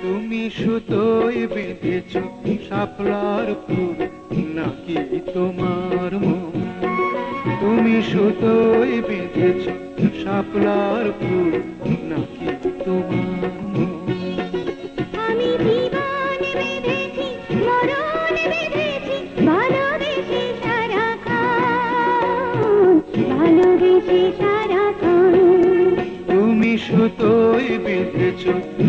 তুমি সুতোয় বেঁধেছ শাপলার ফুল নাকি তোমার মন? তুমি সুতোয় বেঁধেছ শাপলার ফুল নাকি তোমার মন? আমি জীবন বেঁধেছি, মরণ বেঁধেছি, ভালোবেসে সারাক্ষণ, ভালোবেসে সারাক্ষণ। তুমি সুতোয় বেঁধেছ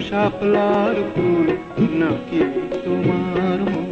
শাপলার ফুল নাকি তোমার মন?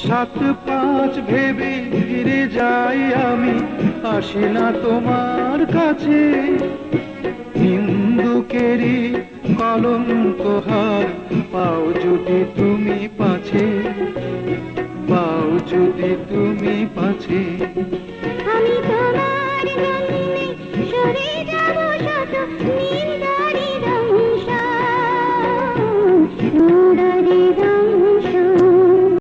সাত পাঁচ ভেবে ফিরে যাই আমি, আসি না তোমার কাছে। নিন্দুকেরই কলঙ্ক হার পাও যদি তুমি পাছে, পাও যদি তুমি পাছে। আমি তোমার